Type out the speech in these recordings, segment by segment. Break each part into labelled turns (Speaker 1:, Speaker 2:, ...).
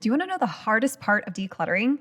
Speaker 1: Do you want to know the hardest part of decluttering?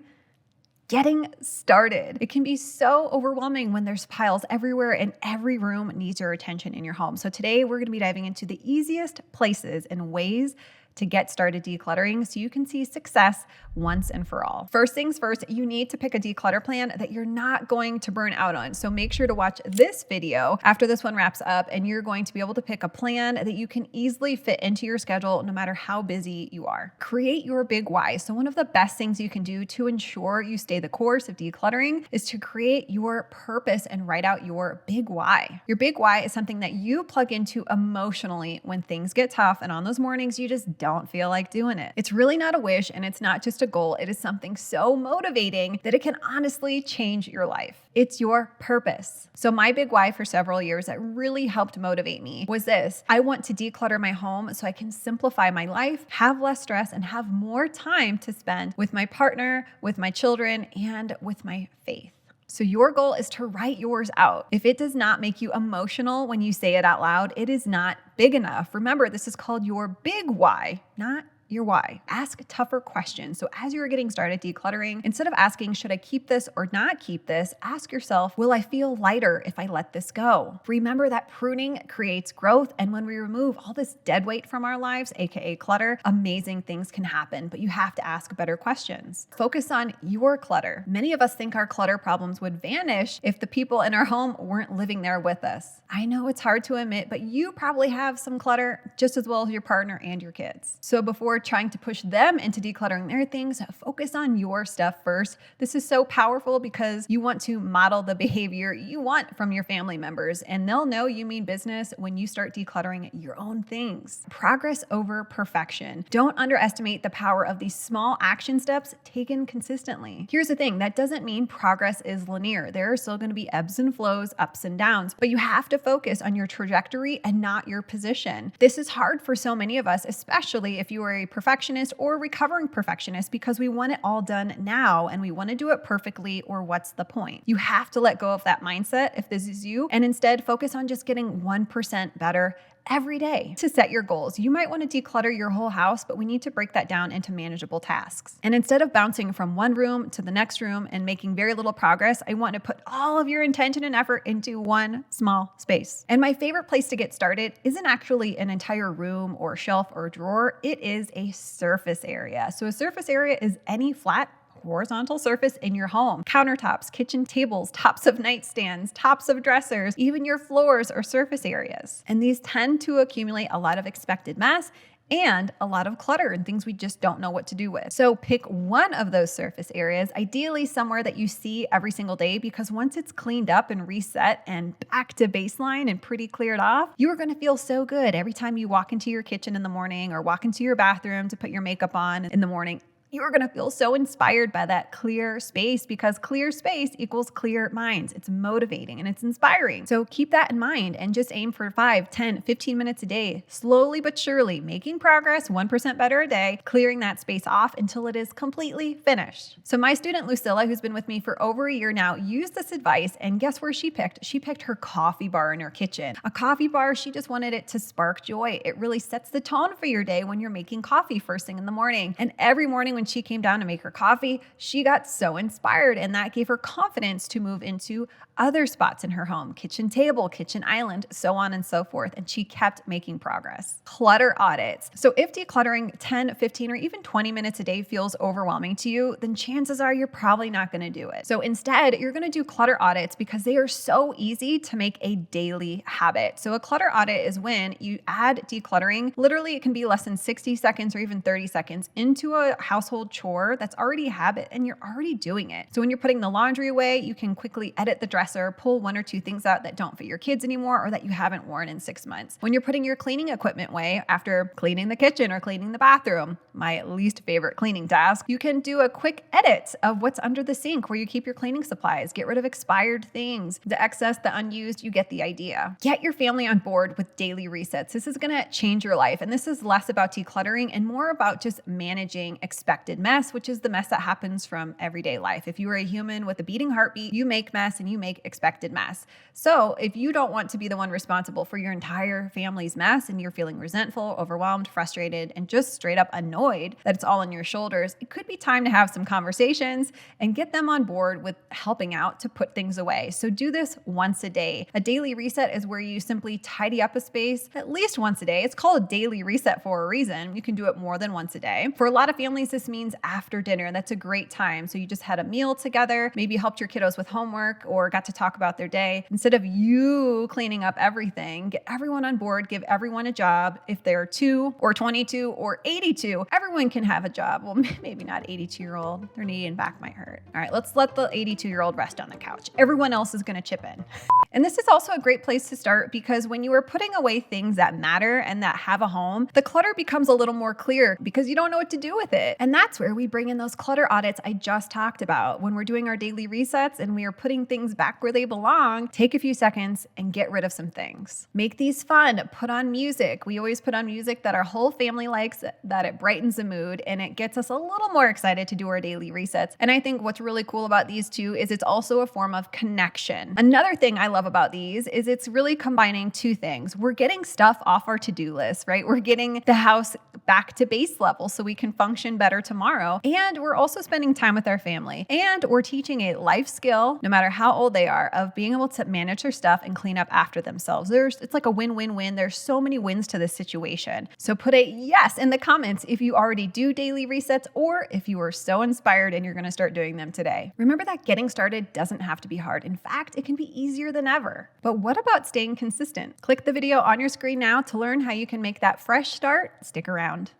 Speaker 1: Getting started. It can be so overwhelming when there's piles everywhere and every room needs your attention in your home. So today we're going to be diving into the easiest places and ways to get started decluttering so you can see success once and for all. First things first, you need to pick a declutter plan that you're not going to burn out on. So make sure to watch this video after this one wraps up, and you're going to be able to pick a plan that you can easily fit into your schedule no matter how busy you are. Create your big why. So one of the best things you can do to ensure you stay the course of decluttering is to create your purpose and write out your big why. Your big why is something that you plug into emotionally when things get tough and on those mornings you just don't feel like doing it. It's really not a wish and it's not just a goal. It is something so motivating that it can honestly change your life. It's your purpose. So my big why for several years that really helped motivate me was this: I want to declutter my home so I can simplify my life, have less stress, and have more time to spend with my partner, with my children, and with my faith. So your goal is to write yours out. If it does not make you emotional when you say it out loud, it is not big enough. Remember, this is called your big why, not your why. Ask tougher questions. So as you're getting started decluttering, instead of asking, should I keep this or not keep this, ask yourself, will I feel lighter if I let this go? Remember that pruning creates growth. And when we remove all this dead weight from our lives, AKA clutter, amazing things can happen, but you have to ask better questions. Focus on your clutter. Many of us think our clutter problems would vanish if the people in our home weren't living there with us. I know it's hard to admit, but you probably have some clutter just as well as your partner and your kids. So before trying to push them into decluttering their things, focus on your stuff first. This is so powerful because you want to model the behavior you want from your family members, and they'll know you mean business when you start decluttering your own things. Progress over perfection. Don't underestimate the power of these small action steps taken consistently. Here's the thing, that doesn't mean progress is linear. There are still going to be ebbs and flows, ups and downs, but you have to focus on your trajectory and not your position. This is hard for so many of us, especially if you are a perfectionist or recovering perfectionist, because we want it all done now and we want to do it perfectly, or what's the point? You have to let go of that mindset if this is you, and instead focus on just getting 1% better every day. To set your goals, you might want to declutter your whole house, but we need to break that down into manageable tasks. And instead of bouncing from one room to the next room and making very little progress, I want to put all of your intention and effort into one small space. And my favorite place to get started isn't actually an entire room or shelf or drawer. It is a surface area. So a surface area is any flat horizontal surface in your home. Countertops, kitchen tables, tops of nightstands, tops of dressers, even your floors or surface areas. And these tend to accumulate a lot of expected mess and a lot of clutter and things we just don't know what to do with. So pick one of those surface areas, ideally somewhere that you see every single day, because once it's cleaned up and reset and back to baseline and pretty cleared off, you are going to feel so good every time you walk into your kitchen in the morning or walk into your bathroom to put your makeup on in the morning. You're going to feel so inspired by that clear space, because clear space equals clear minds. It's motivating and it's inspiring. So keep that in mind and just aim for 5, 10, 15 minutes a day, slowly but surely making progress, 1% better a day, clearing that space off until it is completely finished. So my student Lucilla, who's been with me for over a year now, used this advice, and guess where she picked? She picked her coffee bar in her kitchen. A coffee bar, she just wanted it to spark joy. It really sets the tone for your day when you're making coffee first thing in the morning. And every morning when she came down to make her coffee, she got so inspired, and that gave her confidence to move into other spots in her home, kitchen table, kitchen island, so on and so forth. And she kept making progress. Clutter audits. So if decluttering 10, 15, or even 20 minutes a day feels overwhelming to you, then chances are you're probably not going to do it. So instead, you're going to do clutter audits because they are so easy to make a daily habit. So a clutter audit is when you add decluttering. Literally, it can be less than 60 seconds or even 30 seconds into a household chore that's already a habit and you're already doing it. So when you're putting the laundry away, you can quickly edit the dresser, pull 1 or 2 things out that don't fit your kids anymore or that you haven't worn in 6 months. When you're putting your cleaning equipment away after cleaning the kitchen or cleaning the bathroom, my least favorite cleaning task, you can do a quick edit of what's under the sink where you keep your cleaning supplies. Get rid of expired things, the excess, the unused, you get the idea. Get your family on board with daily resets. This is going to change your life. And this is less about decluttering and more about just managing expectations expected mess, which is the mess that happens from everyday life. If you are a human with a beating heartbeat, you make mess and you make expected mess. So if you don't want to be the one responsible for your entire family's mess and you're feeling resentful, overwhelmed, frustrated, and just straight up annoyed that it's all on your shoulders, it could be time to have some conversations and get them on board with helping out to put things away. So do this once a day. A daily reset is where you simply tidy up a space at least once a day. It's called a daily reset for a reason. You can do it more than once a day. For a lot of families, this means after dinner. That's a great time. So you just had a meal together, maybe helped your kiddos with homework or got to talk about their day. Instead of you cleaning up everything, get everyone on board, give everyone a job. If they're 2 or 22 or 82, everyone can have a job. Well, maybe not 82-year-old. Their knee and back might hurt. All right, let's let the 82-year-old rest on the couch. Everyone else is going to chip in. And this is also a great place to start because when you are putting away things that matter and that have a home, the clutter becomes a little more clear because you don't know what to do with it. And that's where we bring in those clutter audits I just talked about. When we're doing our daily resets and we are putting things back where they belong, take a few seconds and get rid of some things. Make these fun. Put on music. We always put on music that our whole family likes, that it brightens the mood and it gets us a little more excited to do our daily resets. And I think what's really cool about these two is it's also a form of connection. Another thing I love about these is it's really combining two things. We're getting stuff off our to-do list, right? We're getting the house back to base level so we can function better tomorrow. And we're also spending time with our family. And we're teaching a life skill, no matter how old they are, of being able to manage their stuff and clean up after themselves. It's like a win-win-win. There's so many wins to this situation. So put a yes in the comments if you already do daily resets or if you are so inspired and you're going to start doing them today. Remember that getting started doesn't have to be hard. In fact, it can be easier than ever. But what about staying consistent? Click the video on your screen now to learn how you can make that fresh start stick around.